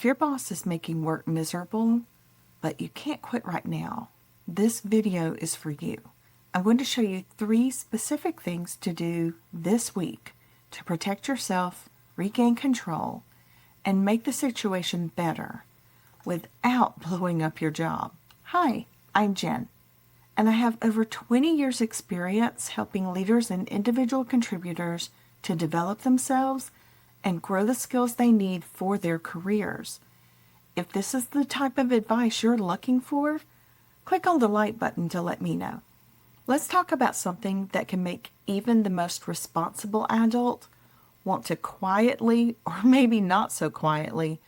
If your boss is making work miserable, but you can't quit right now, this video is for you. I'm going to show you 3 specific things to do this week to protect yourself, regain control, and make the situation better without blowing up your job. Hi, I'm Jen, and I have over 20 years experience helping leaders and individual contributors to develop themselves and grow the skills they need for their careers. If this is the type of advice you're looking for, click on the like button to let me know. Let's talk about something that can make even the most responsible adult want to quietly, or maybe not so quietly,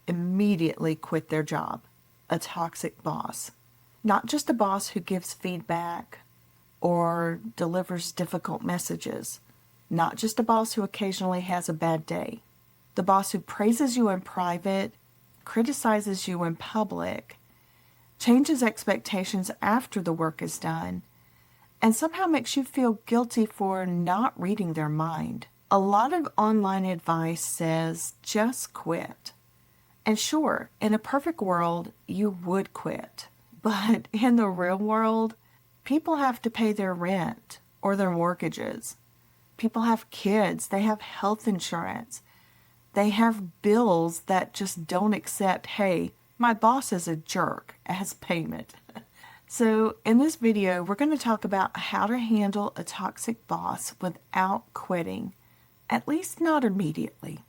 immediately quit their job. A toxic boss. Not just a boss who gives feedback or delivers difficult messages. Not just a boss who occasionally has a bad day. The boss who praises you in private, criticizes you in public, changes expectations after the work is done, and somehow makes you feel guilty for not reading their mind. A lot of online advice says just quit. And sure, in a perfect world, you would quit. But in the real world, people have to pay their rent or their mortgages. People have kids, they have health insurance. They have bills that just don't accept, hey, my boss is a jerk, as payment. So in this video, we're going to talk about how to handle a toxic boss without quitting, at least not immediately.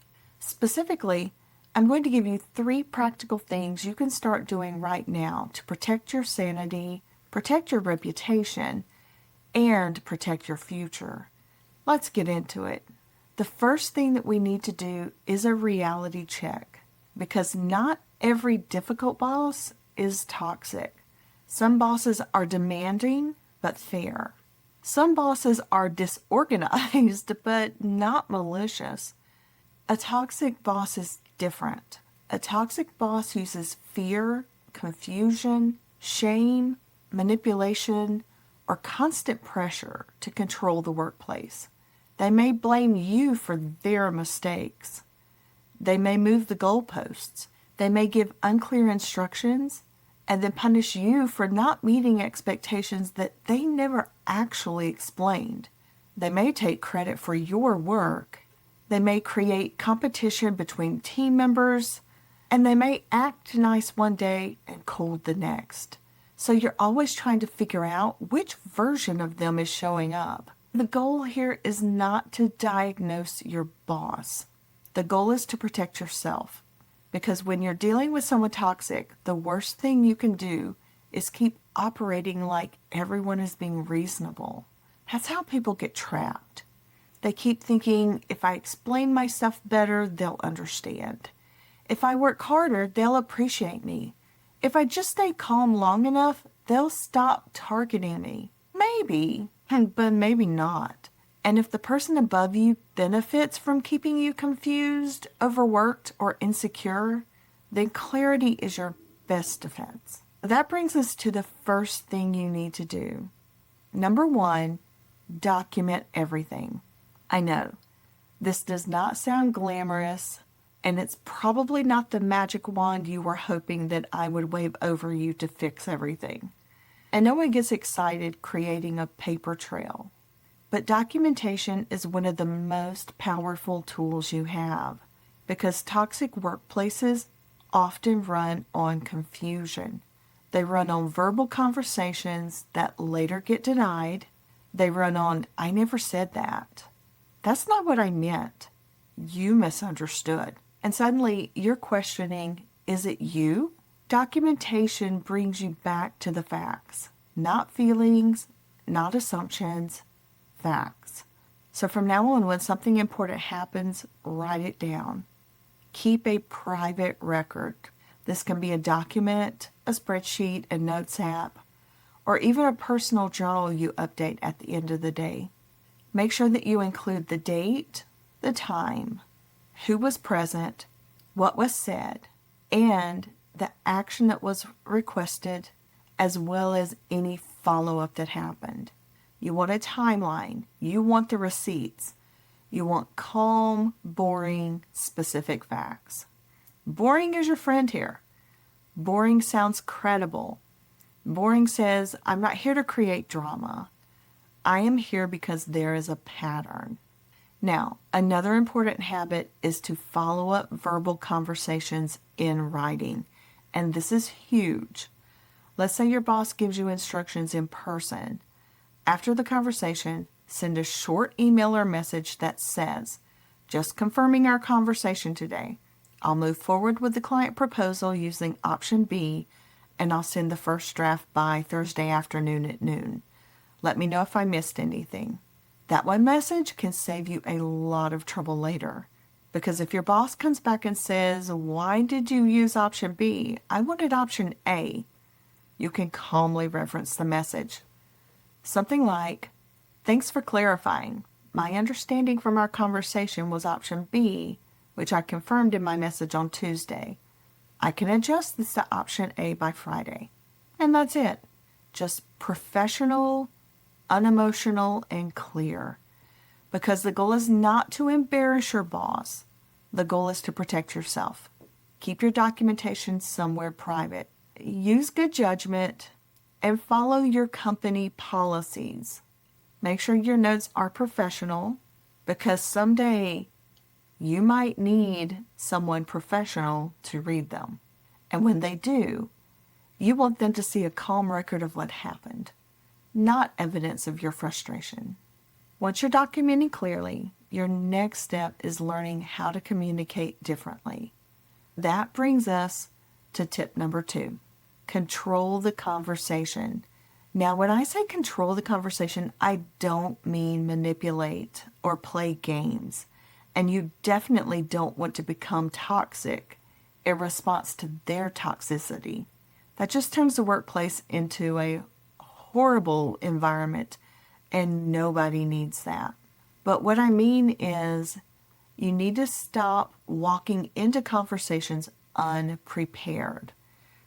Specifically, I'm going to give you 3 practical things you can start doing right now to protect your sanity, protect your reputation, and protect your future. Let's get into it. The first thing that we need to do is a reality check, because not every difficult boss is toxic. Some bosses are demanding but fair. Some bosses are disorganized but not malicious. A toxic boss is different. A toxic boss uses fear, confusion, shame, manipulation, or constant pressure to control the workplace. They may blame you for their mistakes. They may move the goalposts. They may give unclear instructions and then punish you for not meeting expectations that they never actually explained. They may take credit for your work. They may create competition between team members, and they may act nice one day and cold the next. So you're always trying to figure out which version of them is showing up. The goal here is not to diagnose your boss. The goal is to protect yourself. Because when you're dealing with someone toxic, the worst thing you can do is keep operating like everyone is being reasonable. That's how people get trapped. They keep thinking, if I explain myself better, they'll understand. If I work harder, they'll appreciate me. If I just stay calm long enough, they'll stop targeting me. Maybe, but maybe not. And if the person above you benefits from keeping you confused, overworked, or insecure, then clarity is your best defense. That brings us to the first thing you need to do. Number 1, document everything. I know, this does not sound glamorous, and it's probably not the magic wand you were hoping that I would wave over you to fix everything. And no one gets excited creating a paper trail. But documentation is one of the most powerful tools you have, because toxic workplaces often run on confusion. They run on verbal conversations that later get denied. They run on, I never said that. That's not what I meant. You misunderstood. And suddenly you're questioning, is it you? Documentation brings you back to the facts, not feelings, not assumptions, facts. So from now on, when something important happens, write it down. Keep a private record. This can be a document, a spreadsheet, a notes app, or even a personal journal you update at the end of the day. Make sure that you include the date, the time, who was present, what was said, and the action that was requested, as well as any follow-up that happened. You want a timeline. You want the receipts. You want calm, boring, specific facts. Boring is your friend here. Boring sounds credible. Boring says, I'm not here to create drama. I am here because there is a pattern. Now, another important habit is to follow up verbal conversations in writing. And this is huge. Let's say your boss gives you instructions in person. After the conversation, send a short email or message that says, just confirming our conversation today. I'll move forward with the client proposal using option B, and I'll send the first draft by Thursday afternoon at noon. Let me know if I missed anything. That one message can save you a lot of trouble later. Because if your boss comes back and says, why did you use option B? I wanted option A. You can calmly reference the message. Something like, thanks for clarifying. My understanding from our conversation was option B, which I confirmed in my message on Tuesday. I can adjust this to option A by Friday. And that's it. Just professional, unemotional, and clear. Because the goal is not to embarrass your boss. The goal is to protect yourself. Keep your documentation somewhere private. Use good judgment and follow your company policies. Make sure your notes are professional because someday you might need someone professional to read them. And when they do, you want them to see a calm record of what happened, not evidence of your frustration. Once you're documenting clearly, your next step is learning how to communicate differently. That brings us to tip number 2. Control the conversation. Now, when I say control the conversation, I don't mean manipulate or play games. And you definitely don't want to become toxic in response to their toxicity. That just turns the workplace into a horrible environment, and nobody needs that. But what I mean is you need to stop walking into conversations unprepared,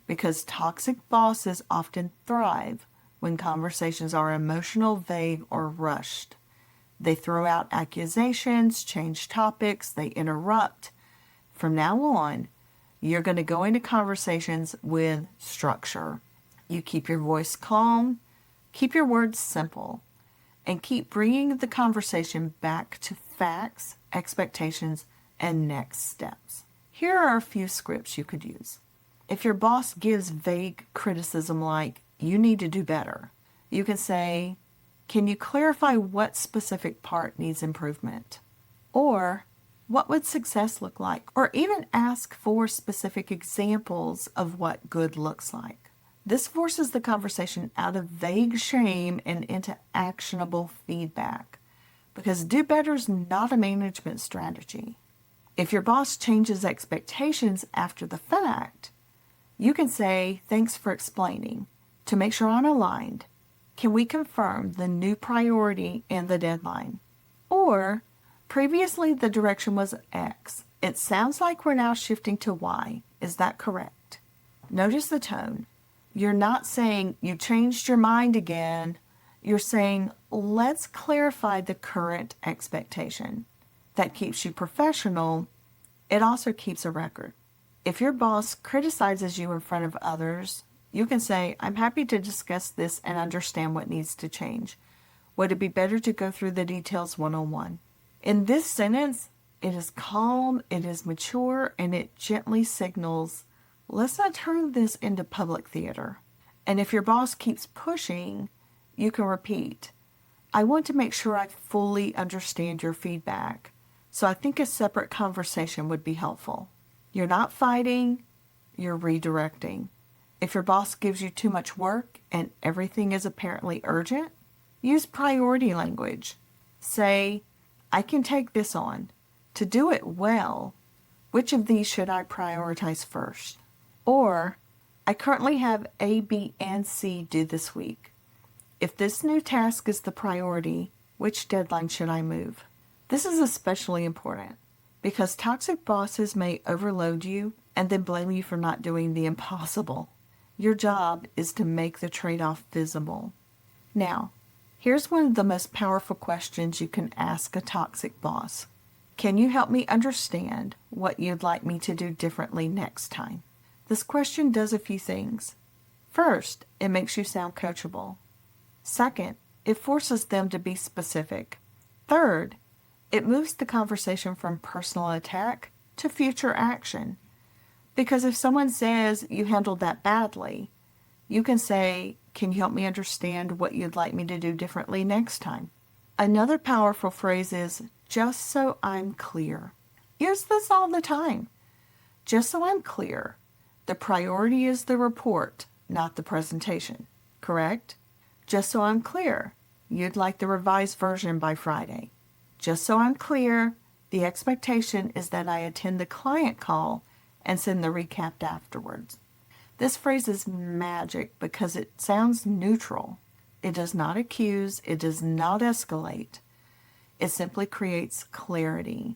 because toxic bosses often thrive when conversations are emotional, vague, or rushed. They throw out accusations, change topics, they interrupt. From now on, you're going to go into conversations with structure. You keep your voice calm, keep your words simple, and keep bringing the conversation back to facts, expectations, and next steps. Here are a few scripts you could use. If your boss gives vague criticism like, you need to do better, you can say, can you clarify what specific part needs improvement? Or, what would success look like? Or even ask for specific examples of what good looks like. This forces the conversation out of vague shame and into actionable feedback, because do better is not a management strategy. If your boss changes expectations after the fact, you can say, thanks for explaining. To make sure I'm aligned, can we confirm the new priority and the deadline? Or, previously the direction was X. It sounds like we're now shifting to Y. Is that correct? Notice the tone. You're not saying you changed your mind again. You're saying, let's clarify the current expectation. That keeps you professional. It also keeps a record. If your boss criticizes you in front of others, you can say, I'm happy to discuss this and understand what needs to change. Would it be better to go through the details one-on-one? In this sentence, it is calm, it is mature, and it gently signals, let's not turn this into public theater. And if your boss keeps pushing, you can repeat, I want to make sure I fully understand your feedback, so I think a separate conversation would be helpful. You're not fighting, you're redirecting. If your boss gives you too much work and everything is apparently urgent, use priority language. Say, I can take this on. To do it well, which of these should I prioritize first? Or, I currently have A, B, and C due this week. If this new task is the priority, which deadline should I move? This is especially important because toxic bosses may overload you and then blame you for not doing the impossible. Your job is to make the trade-off visible. Now, here's one of the most powerful questions you can ask a toxic boss. Can you help me understand what you'd like me to do differently next time? This question does a few things. First, it makes you sound coachable. Second, it forces them to be specific. Third, it moves the conversation from personal attack to future action. Because if someone says you handled that badly, you can say, can you help me understand what you'd like me to do differently next time? Another powerful phrase is, just so I'm clear. Use this all the time. Just so I'm clear, the priority is the report, not the presentation, correct? Just so I'm clear, you'd like the revised version by Friday. Just so I'm clear, the expectation is that I attend the client call and send the recap afterwards. This phrase is magic because it sounds neutral. It does not accuse, it does not escalate. It simply creates clarity.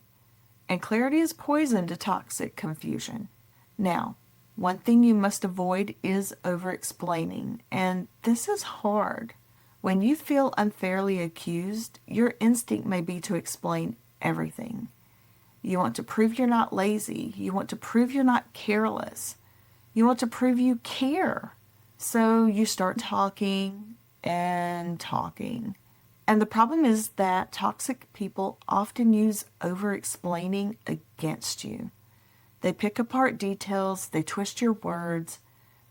And clarity is poison to toxic confusion. Now, one thing you must avoid is over-explaining, and this is hard. When you feel unfairly accused, your instinct may be to explain everything. You want to prove you're not lazy. You want to prove you're not careless. You want to prove you care. So you start talking and talking. And the problem is that toxic people often use over-explaining against you. They pick apart details, they twist your words,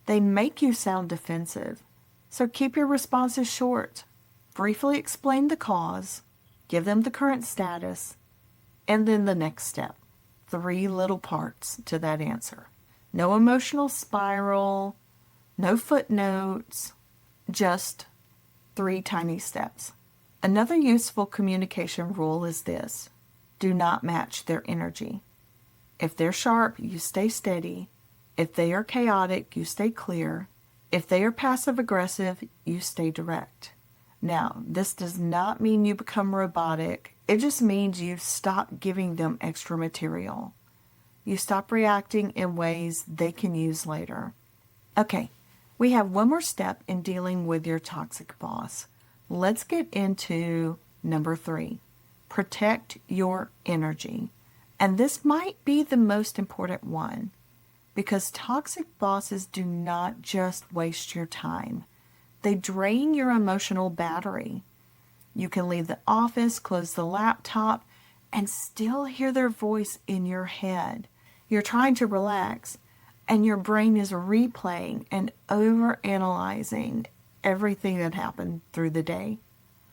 they make you sound defensive. So keep your responses short. Briefly explain the cause, give them the current status, and then the next step. 3 little parts to that answer. No emotional spiral, no footnotes, just 3 tiny steps. Another useful communication rule is this: do not match their energy. If they're sharp, you stay steady. If they are chaotic, you stay clear. If they are passive-aggressive, you stay direct. Now, this does not mean you become robotic. It just means you stop giving them extra material. You stop reacting in ways they can use later. Okay, we have one more step in dealing with your toxic boss. Let's get into number 3. Protect your energy. And this might be the most important one, because toxic bosses do not just waste your time. They drain your emotional battery. You can leave the office, close the laptop, and still hear their voice in your head. You're trying to relax, and your brain is replaying and overanalyzing everything that happened through the day.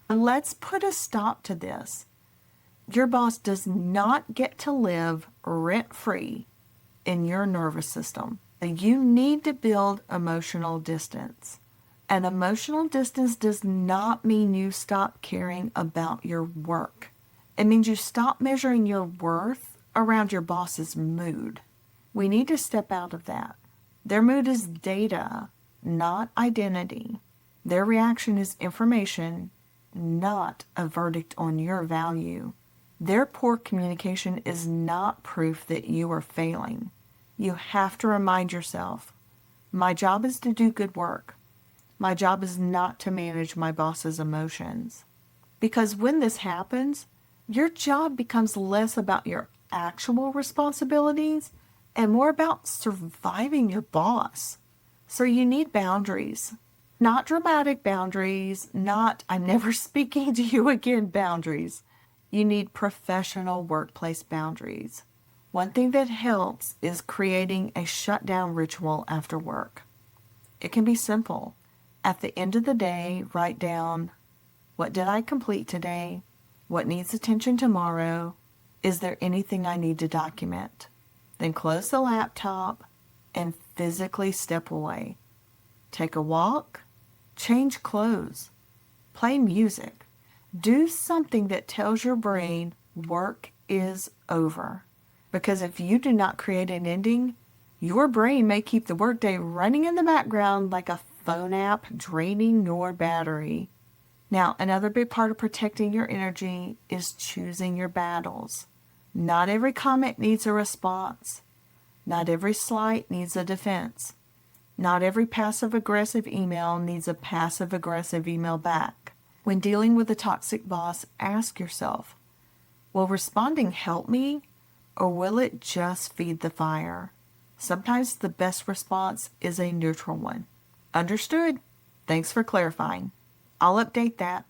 Let's put a stop to this. Your boss does not get to live rent-free in your nervous system. You need to build emotional distance. And emotional distance does not mean you stop caring about your work. It means you stop measuring your worth around your boss's mood. We need to step out of that. Their mood is data, not identity. Their reaction is information, not a verdict on your value. Their poor communication is not proof that you are failing. You have to remind yourself, my job is to do good work. My job is not to manage my boss's emotions. Because when this happens, your job becomes less about your actual responsibilities and more about surviving your boss. So you need boundaries. Not dramatic boundaries, not I'm never speaking to you again boundaries. You need professional workplace boundaries. One thing that helps is creating a shutdown ritual after work. It can be simple. At the end of the day, write down, what did I complete today? What needs attention tomorrow? Is there anything I need to document? Then close the laptop and physically step away. Take a walk, change clothes, play music. Do something that tells your brain work is over. Because if you do not create an ending, your brain may keep the workday running in the background like a phone app draining your battery. Now, another big part of protecting your energy is choosing your battles. Not every comment needs a response. Not every slight needs a defense. Not every passive-aggressive email needs a passive-aggressive email back. When dealing with a toxic boss, ask yourself, Will responding help me, or will it just feed the fire? Sometimes the best response is a neutral one. Understood. Thanks for clarifying. I'll update that.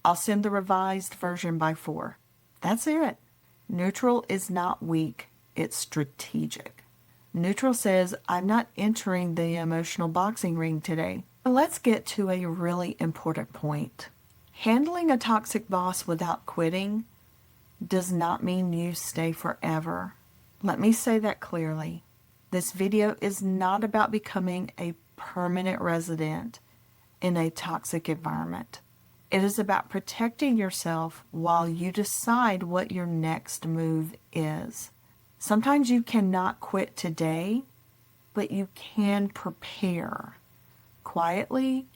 I'll send the revised version by 4. That's it. Neutral is not weak, it's strategic. Neutral says, I'm not entering the emotional boxing ring today. Let's get to a really important point. Handling a toxic boss without quitting does not mean you stay forever. Let me say that clearly. This video is not about becoming a permanent resident in a toxic environment. It is about protecting yourself while you decide what your next move is. Sometimes you cannot quit today, but you can prepare quietly,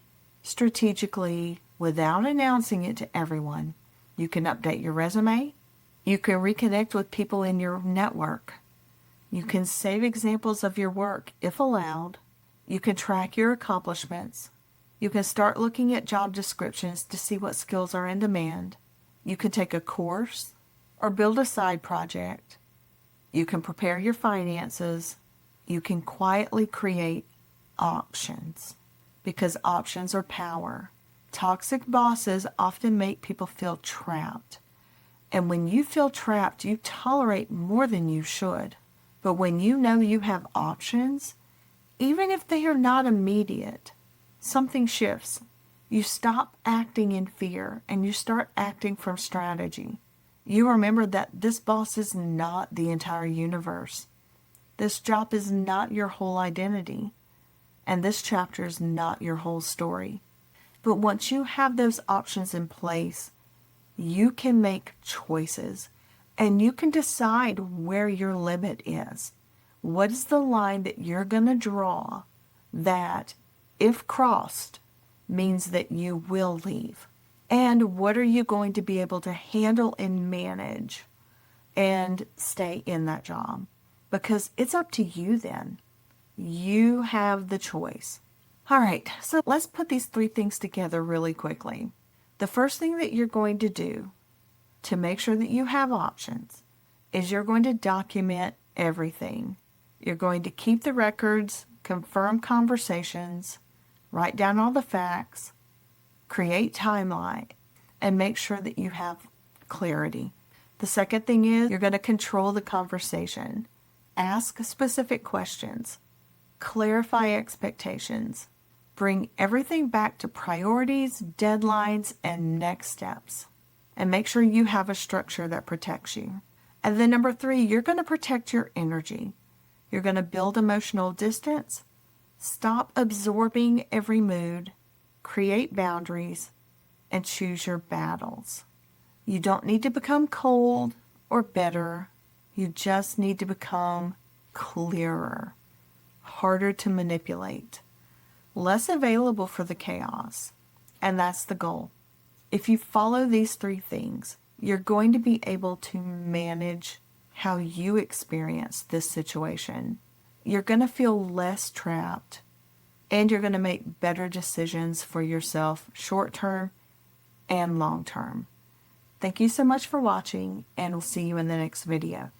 strategically, without announcing it to everyone. You can update your resume. You can reconnect with people in your network. You can save examples of your work if allowed. You can track your accomplishments. You can start looking at job descriptions to see what skills are in demand. You can take a course or build a side project. You can prepare your finances. You can quietly create options, because options are power. Toxic bosses often make people feel trapped. And when you feel trapped, you tolerate more than you should. But when you know you have options, even if they are not immediate, something shifts. You stop acting in fear and you start acting from strategy. You remember that this boss is not the entire universe. This job is not your whole identity. And this chapter is not your whole story. But once you have those options in place, you can make choices and you can decide where your limit is. What is the line that you're going to draw that, if crossed, means that you will leave? And what are you going to be able to handle and manage and stay in that job? Because it's up to you then. You have the choice. All right, so let's put these 3 things together really quickly. The first thing that you're going to do to make sure that you have options is you're going to document everything. You're going to keep the records, confirm conversations, write down all the facts, create timeline, and make sure that you have clarity. The second thing is you're going to control the conversation. Ask specific questions. Clarify expectations. Bring everything back to priorities, deadlines, and next steps. And make sure you have a structure that protects you. And then number 3, you're going to protect your energy. You're going to build emotional distance. Stop absorbing every mood. Create boundaries. And choose your battles. You don't need to become cold or bitter. You just need to become clearer, harder to manipulate, less available for the chaos. And that's the goal. If you follow these 3 things, you're going to be able to manage how you experience this situation. You're going to feel less trapped, and you're going to make better decisions for yourself, short term and long term. Thank you so much for watching, and we'll see you in the next video.